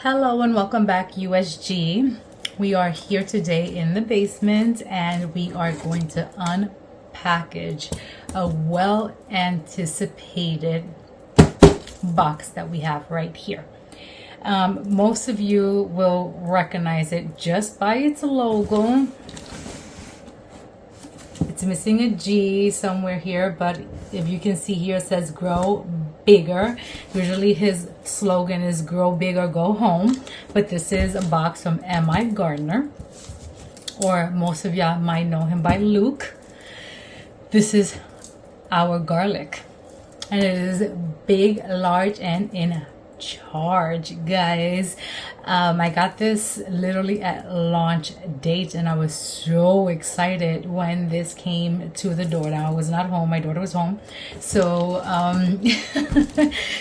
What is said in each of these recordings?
Hello and welcome back, USG. We are here today in the basement and we are going to unpackage a well anticipated box that we have right here. Most of you will recognize it just by its logo. It's missing a G somewhere here, but if you can see here, it says grow bigger. Usually his slogan is grow big or go home, but this is a box from MIgardener, or most of y'all might know him by Luke. This is our garlic, and it is big, large, and in charge, guys. I got this literally at launch date and I was so excited when this came to the door. Now I was not home, my daughter was home, so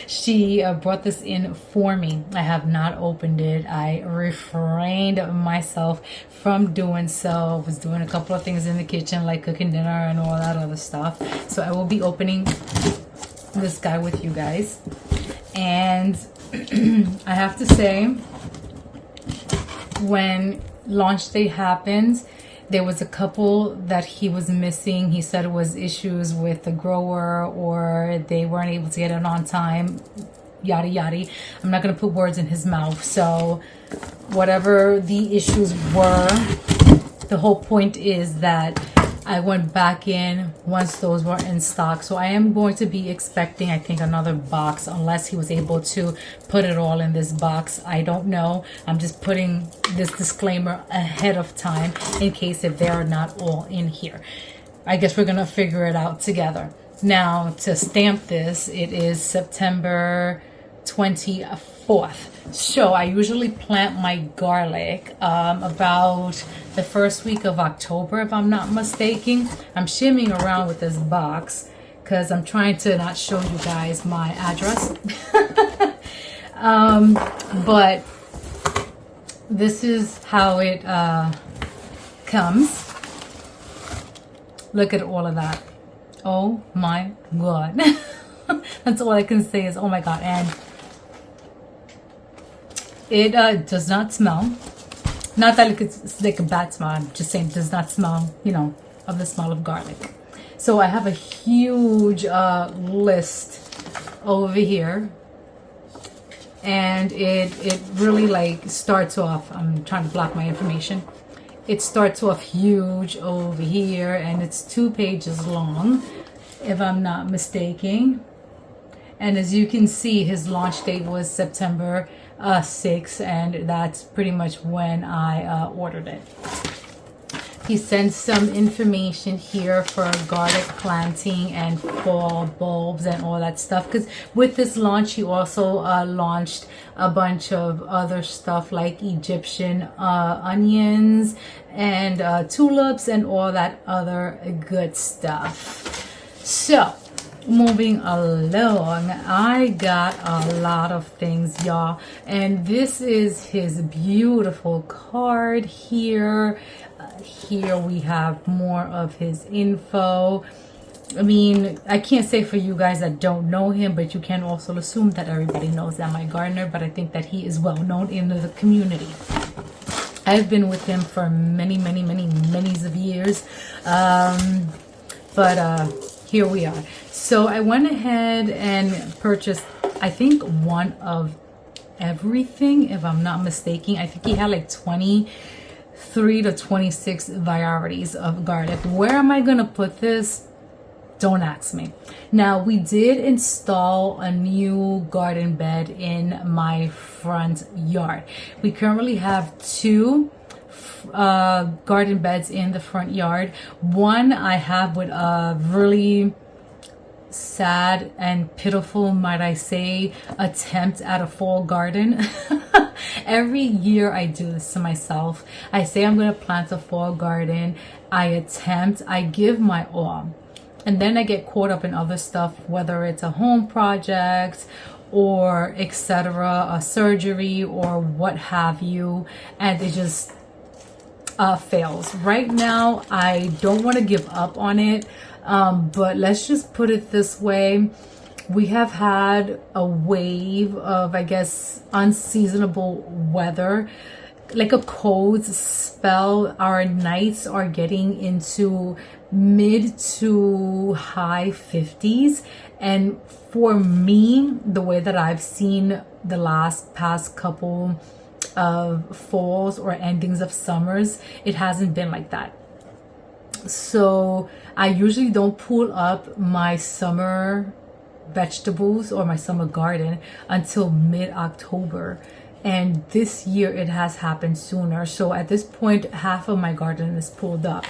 she brought this in for me. I have not opened it. I refrained myself from doing so. I was doing a couple of things in the kitchen like cooking dinner and all that other stuff, so I will be opening this guy with you guys. And I have to say, when launch day happened, there was a couple that he was missing. He said it was issues with the grower or they weren't able to get it on time, yada yada. I'm not going to put words in his mouth. So whatever the issues were, the whole point is that I went back in once those were in stock. So I am going to be expecting, I think, another box, unless he was able to put it all in this box. I don't know. I'm just putting this disclaimer ahead of time in case if they are not all in here. I guess we're going to figure it out together. Now, to stamp this, it is September 24th. So I usually plant my garlic about the first week of October, if I'm not mistaken. I'm shimmying around with this box because I'm trying to not show you guys my address. But this is how it comes. Look at all of that. Oh my God. That's all I can say is oh my God. And it does not smell. Not that it's like a bad smell. I'm just saying it does not smell, you know, of the smell of garlic. So I have a huge list over here. And it really like starts off. I'm trying to block my information. It starts off huge over here. And it's 2 pages long, if I'm not mistaken. And as you can see, his launch date was September 6th, and that's pretty much when I ordered it. He sent some information here for garlic planting and fall bulbs and all that stuff, because with this launch he also launched a bunch of other stuff like Egyptian onions and tulips and all that other good stuff. So moving along, I got a lot of things, y'all, and this is his beautiful card here. Here we have more of his info. I mean, I can't say for you guys that don't know him, but you can also assume that everybody knows MIgardener, but I think that he is well known in the community. I've been with him for many of years, but here we are. So I went ahead and purchased, I think, one of everything, if I'm not mistaken. I think he had like 23 to 26 varieties of garlic. Where am I going to put this? Don't ask me. Now, we did install a new garden bed in my front yard. We currently have 2 garden beds in the front yard. One I have with a really sad and pitiful, might I say, attempt at a fall garden. Every year I do this to myself. I say I'm going to plant a fall garden. I attempt, I give my all, and then I get caught up in other stuff, whether it's a home project or etc., a surgery or what have you, and it just fails. Right now I don't want to give up on it, but let's just put it this way. we have had a wave of, I guess, unseasonable weather, like a cold spell. Our nights are getting into mid to high 50s, and for me, the way that I've seen the past couple of falls or endings of summers, it hasn't been like that. So I usually don't pull up my summer vegetables or my summer garden until mid-October, and this year it has happened sooner. So at this point, half of my garden is pulled up.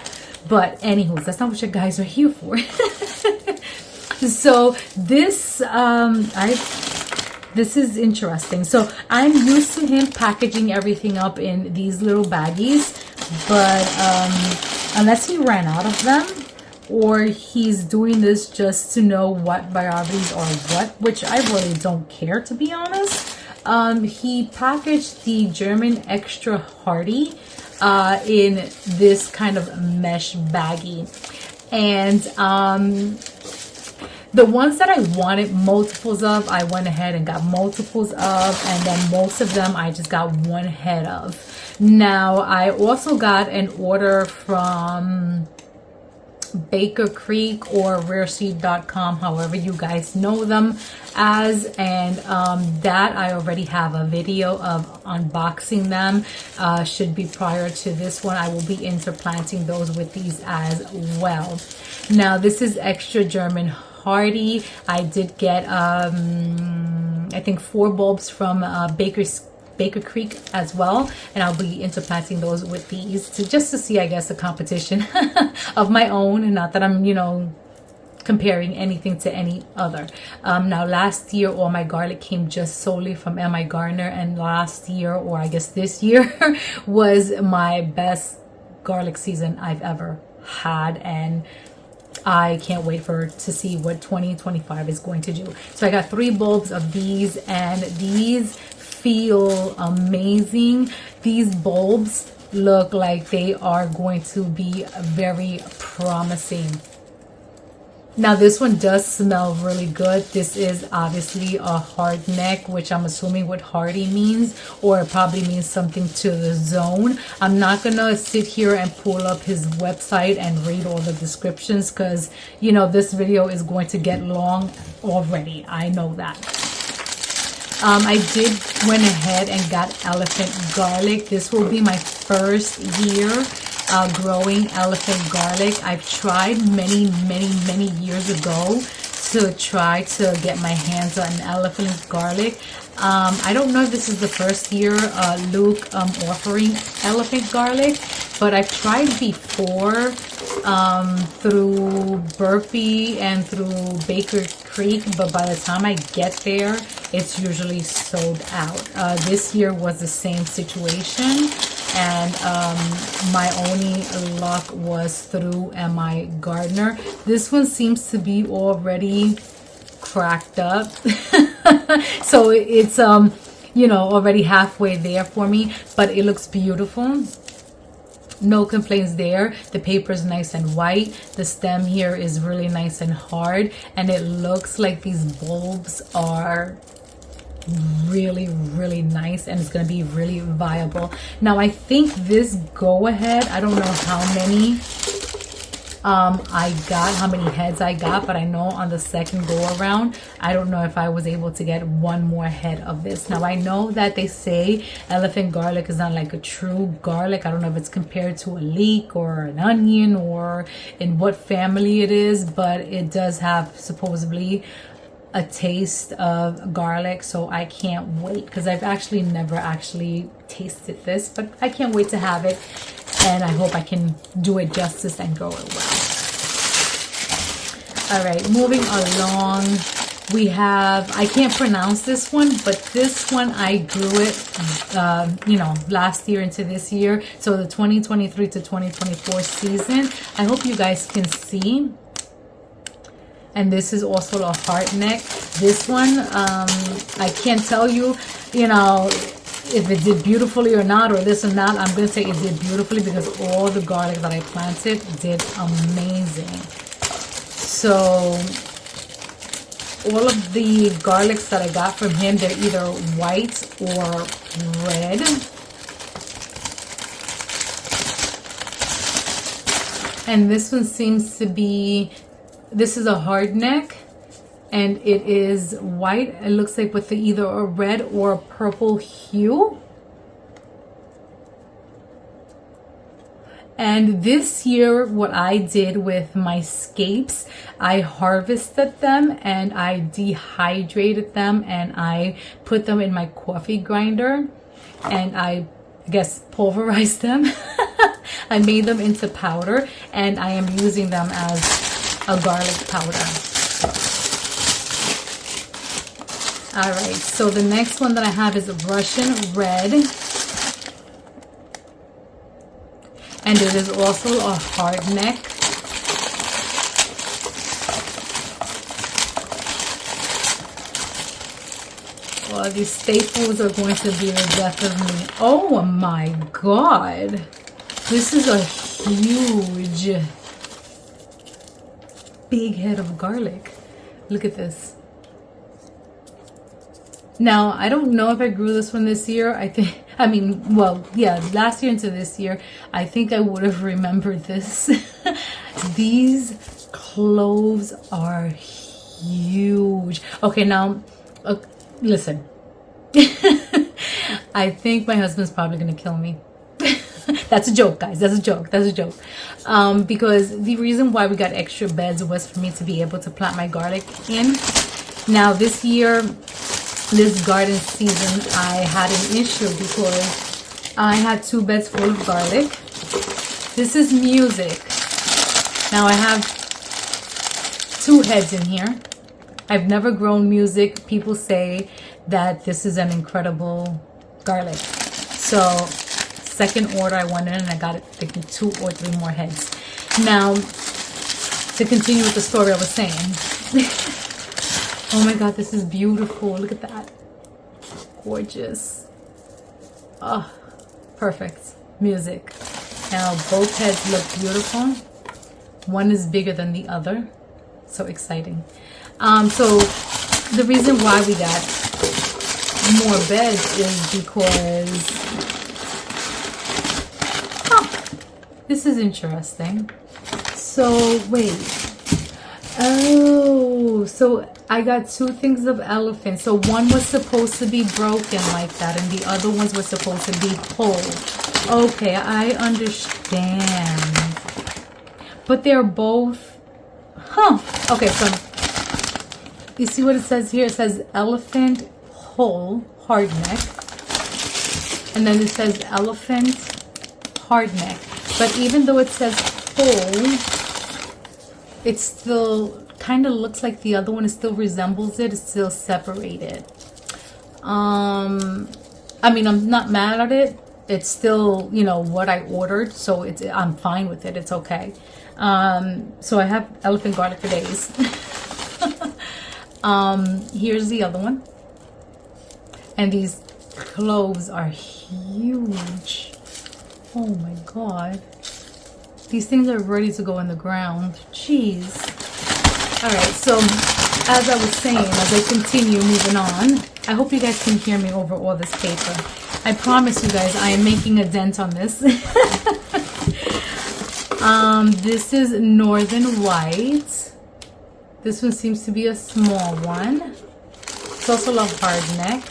But anywho, that's not what you guys are here for. So this this is interesting. So I'm used to him packaging everything up in these little baggies, but unless he ran out of them, or he's doing this just to know what varieties are what, which I really don't care, to be honest. He packaged the German Extra Hardy in this kind of mesh baggie, and the ones that I wanted multiples of, I went ahead and got multiples of, and then most of them I just got one head of. Now I also got an order from Baker Creek or rareseed.com, however you guys know them as, and that I already have a video of unboxing them. Should be prior to this one. I will be interplanting those with these as well. Now this is Extra German Hardy. I did get I think 4 bulbs from Baker Creek as well, and I'll be interplanting those with these just to see, I guess, the competition of my own, and not that I'm, you know, comparing anything to any other. Now last year all my garlic came just solely from MIgardener, and last year, or I guess this year, was my best garlic season I've ever had, and I can't wait to see what 2025 is going to do. So I got 3 bulbs of these, and these feel amazing. These bulbs look like they are going to be very promising. Now this one does smell really good. This is obviously a hard neck, which I'm assuming what hardy means, or it probably means something to the zone. I'm not gonna sit here and pull up his website and read all the descriptions, because, you know, this video is going to get long already. I know that. I did went ahead and got elephant garlic. This will be my first year growing elephant garlic. I've tried many years ago to try to get my hands on elephant garlic. I don't know if this is the first year Luke offering elephant garlic, but I've tried before through Burpee and through Baker Creek, but by the time I get there, it's usually sold out. This year was the same situation, and my only luck was through MIgardener. This one seems to be already cracked up. So it's you know, already halfway there for me, but it looks beautiful. No complaints there. The paper is nice and white. The stem here is really nice and hard, and it looks like these bulbs are really nice, and it's going to be really viable. Now I think this go ahead, I don't know how many how many heads I got, but I know on the second go around, I don't know if I was able to get one more head of this. Now I know that they say elephant garlic is not like a true garlic. I don't know if it's compared to a leek or an onion or in what family it is, but it does have supposedly a taste of garlic. So I can't wait, because I've actually never actually tasted this, but I can't wait to have it, and I hope I can do it justice and grow it well. All right, moving along, we have, I can't pronounce this one, but this one I grew it you know, last year into this year, so the 2023 to 2024 season. I hope you guys can see. And this is also a heart neck. This one, I can't tell you, you know, if it did beautifully or not, or this or not. I'm going to say it did beautifully, because all the garlic that I planted did amazing. So all of the garlics that I got from him, they're either white or red. And this one seems to be, this is a hard neck, and it is white. It looks like with either a red or a purple hue. And this year, what I did with my scapes, I harvested them and I dehydrated them and I put them in my coffee grinder and I guess pulverized them. I made them into powder and I am using them as a garlic powder. All right, so the next one that I have is Russian red. And it is also a hard neck. Well, these staples are going to be the death of me. Oh my God. This is a huge, big head of garlic. Look at this. Now, I don't know if I grew this one this year. Last year into this year, I think I would have remembered this. These cloves are huge. Okay, now, listen. I think my husband's probably going to kill me. That's a joke, guys. That's a joke. Because the reason why we got extra beds was for me to be able to plant my garlic in. Now, this year, this garden season, I had an issue because I had 2 beds full of garlic. This is music. Now I have 2 heads in here. I've never grown music. People say that this is an incredible garlic. So second order, I went in and I got it thinking 2 or 3 more heads. Now, to continue with the story I was saying. Oh my God, this is beautiful. Look at that. Gorgeous. Oh, perfect. Music. Now, both heads look beautiful. One is bigger than the other. So exciting. So the reason why we got more beds is because... this is interesting. So, wait. Oh, so I got 2 things of elephant. So one was supposed to be broken like that, and the other ones were supposed to be whole. Okay, I understand. But they're both, okay, so you see what it says here? It says elephant whole hard neck, and then it says elephant hard neck. But even though it says whole, it still kind of looks like the other one. It still resembles it. It's still separated. I'm not mad at it. It's still, what I ordered, so I'm fine with it. It's okay. So I have elephant garlic for days. Here's the other one. And these cloves are huge. Oh my God. These things are ready to go in the ground. Jeez. All right, so as I was saying, as I continue moving on, I hope you guys can hear me over all this paper. I promise you guys, I am making a dent on this. This is Northern White. This one seems to be a small one. It's also a hard neck.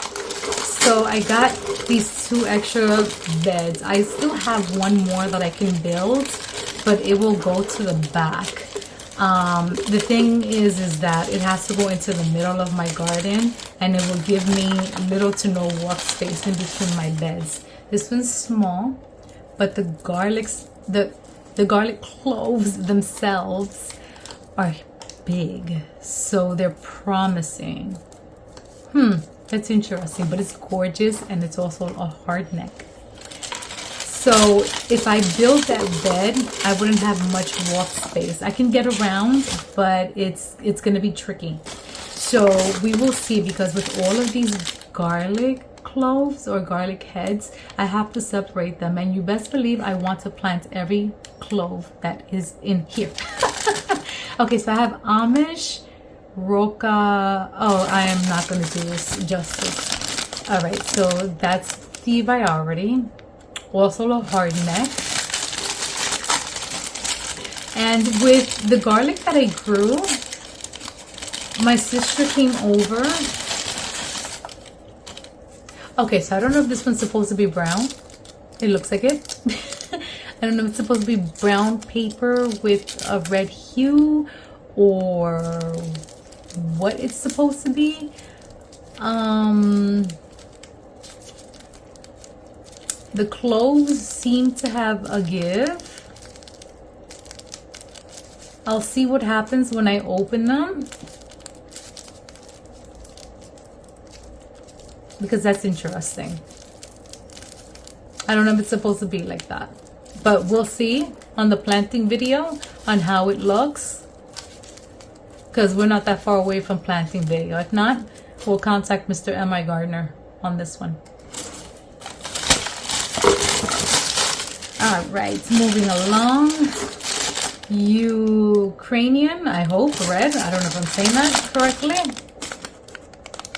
So I got these 2 extra beds. I still have one more that I can build, but it will go to the back. The thing is that it has to go into the middle of my garden, and it will give me little to no walk space in between my beds. This one's small, but the garlic cloves themselves are big, so they're promising. That's interesting, but it's gorgeous, and it's also a hard neck. So if I build that bed, I wouldn't have much walk space. I can get around, but it's going to be tricky. So we will see, because with all of these garlic cloves or garlic heads, I have to separate them. And you best believe I want to plant every clove that is in here. Okay, so I have Amish, Roca. Oh, I am not going to do this justice. All right, so that's the priority. Also a hard neck. And with the garlic that I grew, my sister came over. Okay, so I don't know if this one's supposed to be brown. It looks like it. I don't know if it's supposed to be brown paper with a red hue or what it's supposed to be. The cloves seem to have a give. I'll see what happens when I open them, because that's interesting. I don't know if it's supposed to be like that, but we'll see on the planting video on how it looks, because we're not that far away from planting video. If not, we'll contact Mr. MIgardener on this one. All right, moving along. Ukrainian, I hope, red. I don't know if I'm saying that correctly.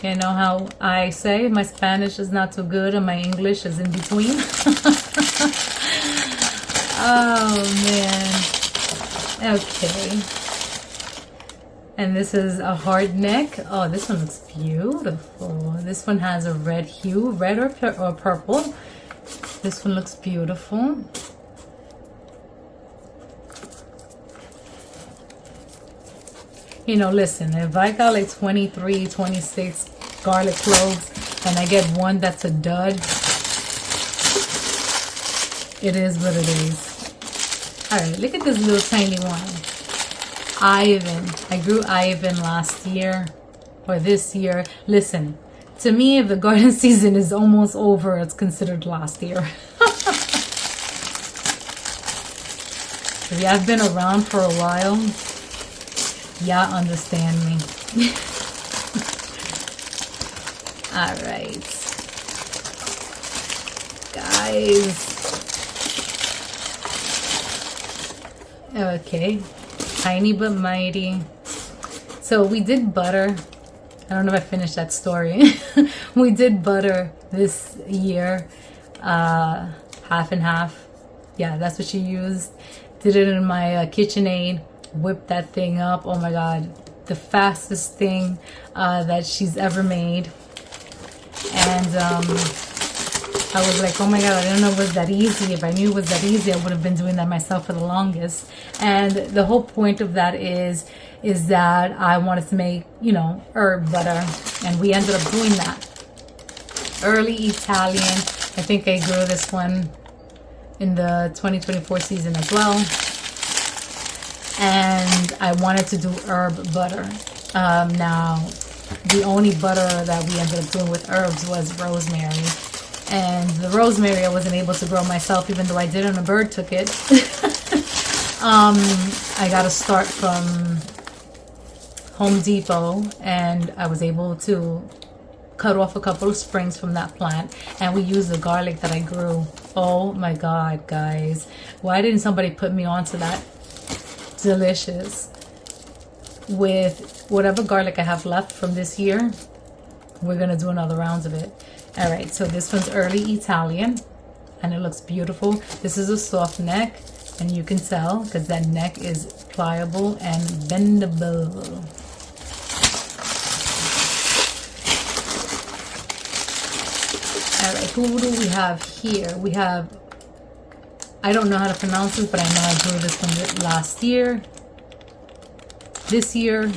You know how I say my Spanish is not so good and my English is in between. Oh man. Okay. And this is a hard neck. Oh, this one looks beautiful. This one has a red hue, red or purple. This one looks beautiful. You know, listen, if I got like 23, 26 garlic cloves and I get one that's a dud, it is what it is. All right, look at this little tiny one. Ivan. I grew Ivan last year or this year. Listen, to me, if the garden season is almost over, it's considered last year. If you have been around for a while, yeah, understand me. All right, guys. Okay, tiny but mighty. So we did butter. I don't know if I finished that story. We did butter this year, half and half. Yeah, that's what she used. Did it in my KitchenAid. Whipped that thing up. Oh my god, the fastest thing that she's ever made. And I was like, oh my god, I didn't know it was that easy. If I knew it was that easy, I would have been doing that myself for the longest. And the whole point of that is that I wanted to make, you know, herb butter, and we ended up doing that. Early Italian. I think I grew this one in the 2024 season as well. And I wanted to do herb butter. Now, the only butter that we ended up doing with herbs was rosemary. And the rosemary I wasn't able to grow myself, even though I did and a bird took it. I got to start from Home Depot, and I was able to cut off a couple of sprigs from that plant, and we used the garlic that I grew. Oh my god, guys. Why didn't somebody put me onto that? Delicious. With whatever garlic I have left from this year, we're gonna do another round of it. All right, so this one's early Italian, and it looks beautiful. This is a soft neck, and you can tell because that neck is pliable and bendable. All right, who do we have here? We have, I don't know how to pronounce this, but I know I grew this one last year. This year,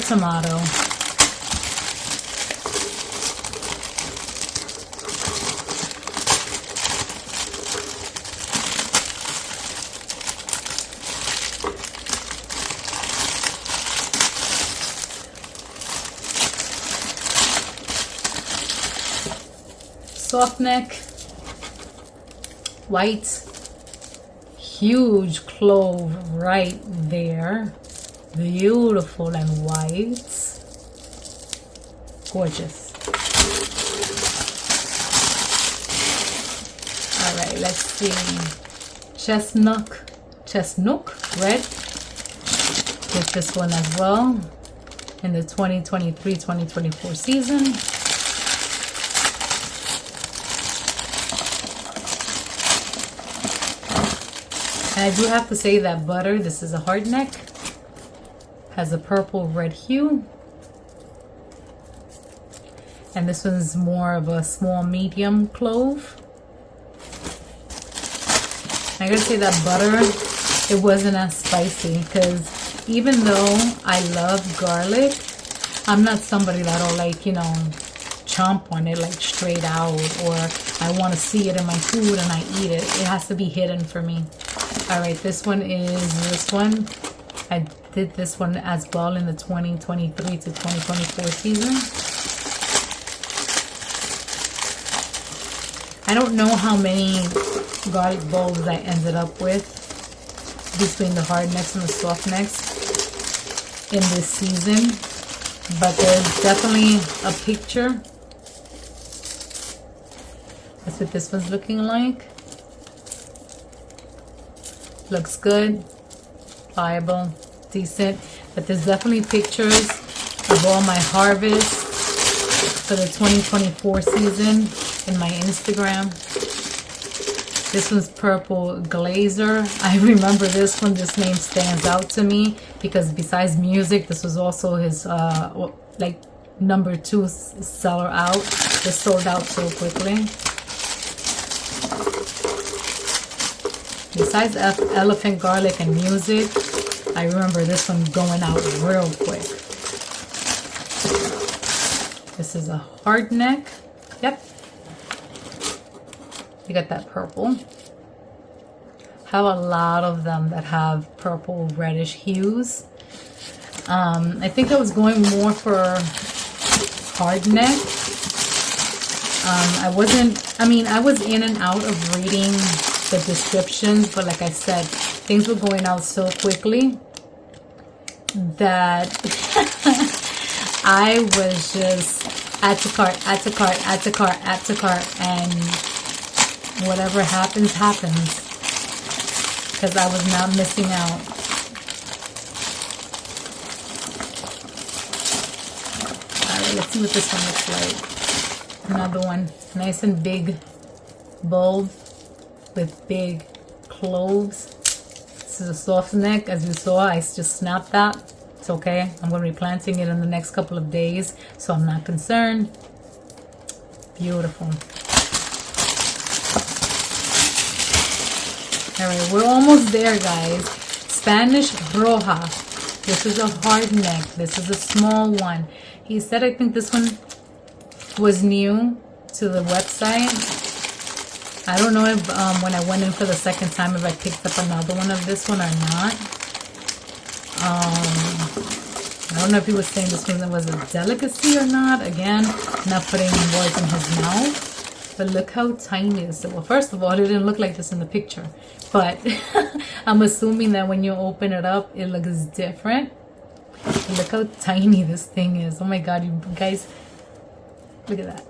tomato. Soft neck, white, huge clove right there, beautiful and white, gorgeous. All right, let's see, chestnut, red. get this one as well in the 2023-2024 season. And I do have to say that butter, this is a hard neck, has a purple red hue. And this one's more of a small medium clove. I gotta say that butter, it wasn't as spicy, because even though I love garlic, I'm not somebody that'll like, you know, chomp on it like straight out, or I want to see it in my food and I eat it. It has to be hidden for me. All right, this one is this one. I did this one as well in the 2023 to 2024 season. I don't know how many garlic bulbs I ended up with between the hard necks and the soft necks in this season, but there's definitely a picture. That's what this one's looking like. Looks good, viable, decent, but there's definitely pictures of all my harvests for the 2024 season in my Instagram. This one's Purple Glazer. I remember this one. This name stands out to me because besides music, this was also his like #2 seller out. It sold out so quickly. Besides elephant garlic and music, I remember this one going out real quick. This is a hard neck. Yep. You got that purple. Have a lot of them that have purple reddish hues. I think I was going more for hard neck. I was in and out of reading the descriptions, but like I said, things were going out so quickly that I was just add to cart, add to cart, add to cart, add to cart, and whatever happens, happens, because I was not missing out. Alright, let's see what this one looks like. Another one, nice and big bulb with big cloves. This is a soft neck. As you saw, I just snapped that. It's okay. I'm going to be planting it in the next couple of days, so I'm not concerned. Beautiful. Alright, we're almost there, guys. Spanish Roja. This is a hard neck. This is a small one. He said, I think this one was new to the website. I don't know if when I went in for the second time, if I picked up another one of this one or not. I don't know if he was saying this one was a delicacy or not. Again, not putting words in his mouth. But look how tiny this is. Well, first of all, it didn't look like this in the picture. But I'm assuming that when you open it up, it looks different. But look how tiny this thing is. Oh my God, you guys, look at that.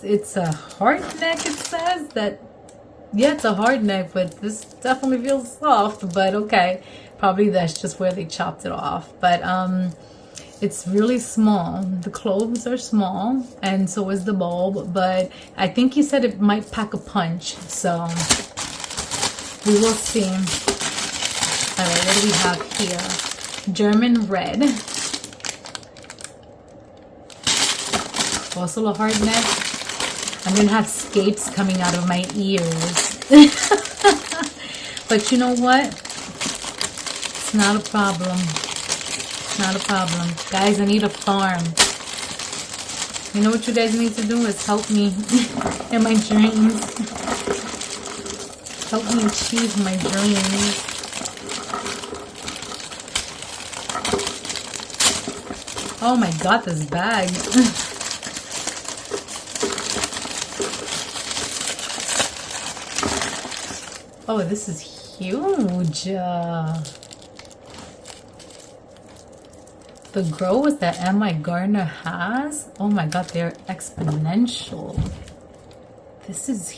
It's a hard neck, it says that. Yeah, it's a hard neck, but this definitely feels soft, but okay. Probably that's just where they chopped it off. But it's really small. The cloves are small, and so is the bulb, but I think he said it might pack a punch, so we will see. Alright, what do we have here? German red. Also a hard neck. I'm gonna have scapes coming out of my ears. But you know what? It's not a problem. It's not a problem. Guys, I need a farm. You know what you guys need to do is help me in my dreams. Help me achieve my dreams. Oh my God, this bag. Oh, this is huge. The grows that MIgardener has, oh my God, they're exponential. This is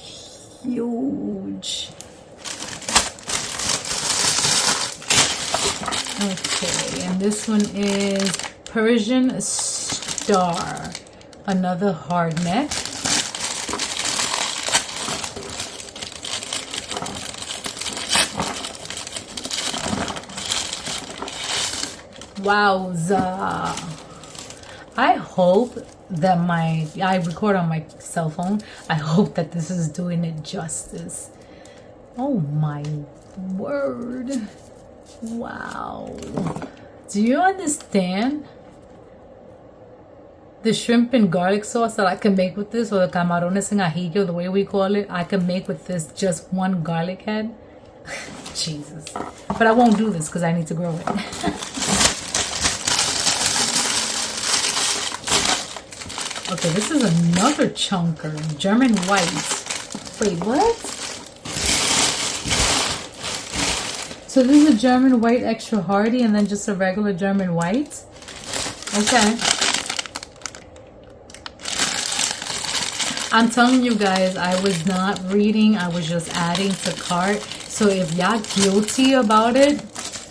huge. Okay, and this one is Persian Star, another hard neck. Wowza. I hope that I record on my cell phone. I hope that this is doing it justice. Oh my word. Wow. Do you understand the shrimp and garlic sauce that I can make with this, or the camarones en ajillo, the way we call it, I can make with this just one garlic head? Jesus. But I won't do this because I need to grow it. Okay, this is another chunker. German white. Wait, what? So this is a German white extra hardy and then just a regular German white? Okay. I'm telling you guys, I was not reading. I was just adding to cart. So if y'all guilty about it,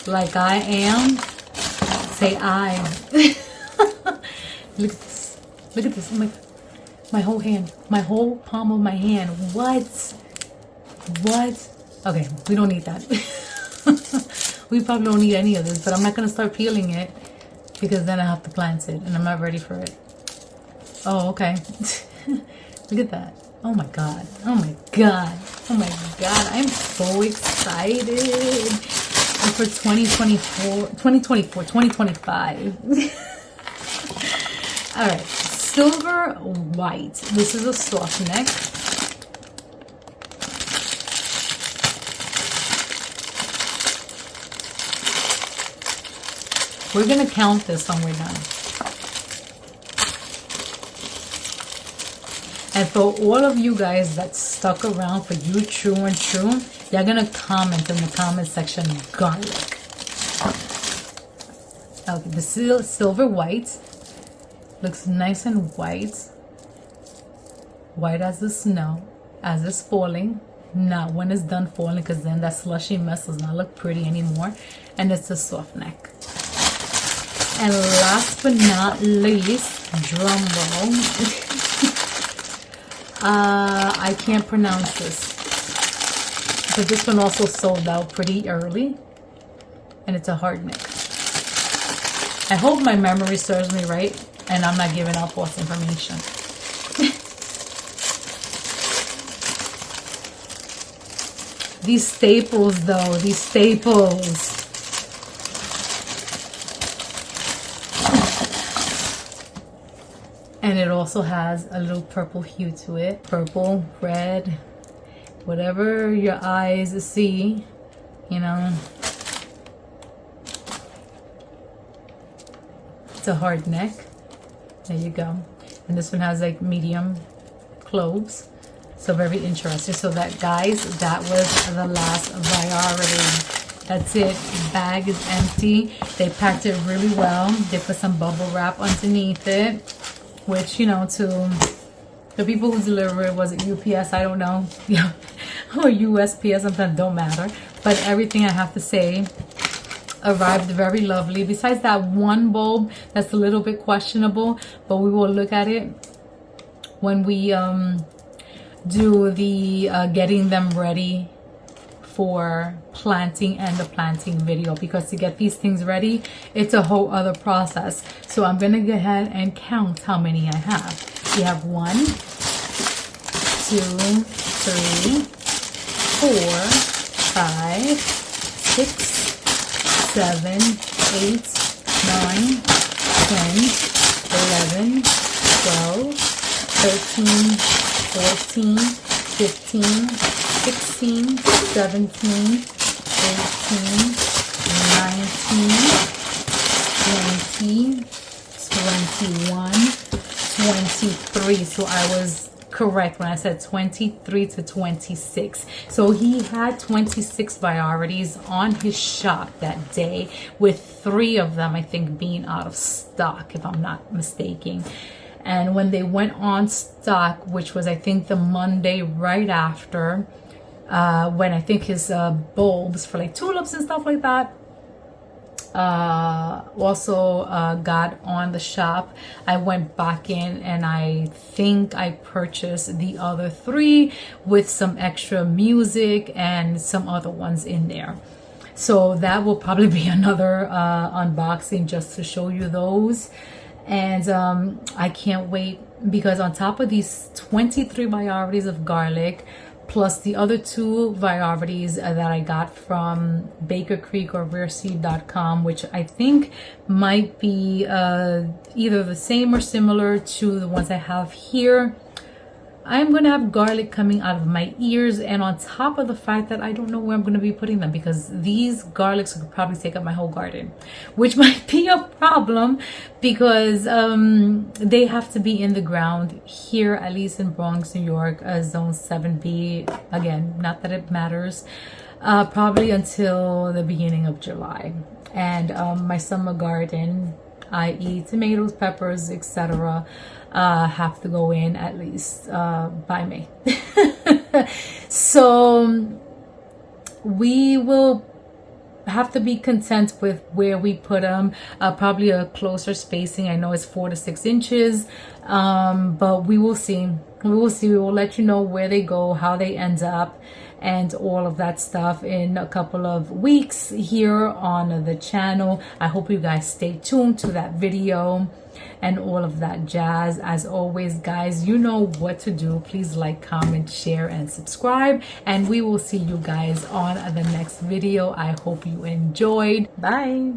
like I am, say I. Look at this. Look at this. My whole hand. My whole palm of my hand. What? What? Okay, we don't need that. We probably don't need any of this, but I'm not going to start peeling it because then I have to plant it and I'm not ready for it. Oh, okay. Look at that. Oh my God. Oh my God. Oh my God. I'm so excited for 2025. All right. Silver white. This is a soft neck. We're going to count this when we're done. And for all of you guys that stuck around for you true and true, you're going to comment in the comment section, garlic. Okay, the silver white looks nice and white. White as the snow, as it's falling. Not when it's done falling, because then that slushy mess does not look pretty anymore. And it's a soft neck. And last but not least, drum roll. I can't pronounce this. But this one also sold out pretty early. And it's a hard neck. I hope my memory serves me right and I'm not giving out false information. These staples though, these staples. And it also has a little purple hue to it. Purple, red, whatever your eyes see, you know. It's a hard neck. There you go. And this one has like medium cloves. So very interesting. So that, guys, that was the last variety. That's it. Bag is empty. They packed it really well. They put some bubble wrap underneath it. Which, you know, to the people who deliver it, was it UPS? I don't know. Yeah. Or USPS, sometimes don't matter. But everything, I have to say, arrived very lovely. Besides that one bulb that's a little bit questionable, but we will look at it when we do the getting them ready for planting and the planting video, because to get these things ready, it's a whole other process. So I'm gonna go ahead and count how many I have. We have 1, 2, 3, 4, 5, 6, 7, 8, 9, 10, 11, 12, 13, 14, 15, 16, 17, 18, 19, 20, 21, 23. So I was correct when I said 23 to 26. So he had 26 priorities on his shop that day, with 3 of them, I think, being out of stock, if I'm not mistaken. And when they went on stock, which was, I think, the Monday right after, when I think his bulbs for like tulips and stuff like that, also got on the shop. I went back in and I think I purchased the other 3 with some extra music and some other ones in there. So that will probably be another unboxing just to show you those. And I can't wait, because on top of these 23 varieties of garlic, plus the other 2 varieties that I got from Baker Creek or rareseed.com, which I think might be either the same or similar to the ones I have here. I'm going to have garlic coming out of my ears, and on top of the fact that I don't know where I'm going to be putting them, because these garlics could probably take up my whole garden, which might be a problem, because they have to be in the ground here, at least in Bronx, New York, zone 7B. Again, not that it matters, probably until the beginning of July. And my summer garden, i.e. tomatoes, peppers, etc., have to go in at least by May. So we will have to be content with where we put them. Probably a closer spacing. I know it's 4 to 6 inches, but we will see. We will see. We will let you know where they go, how they end up, and all of that stuff in a couple of weeks here on the channel. I hope you guys stay tuned to that video and all of that jazz. As always, guys, you know what to do. Please like, comment, share, and subscribe, and we will see you guys on the next video. I hope you enjoyed. Bye.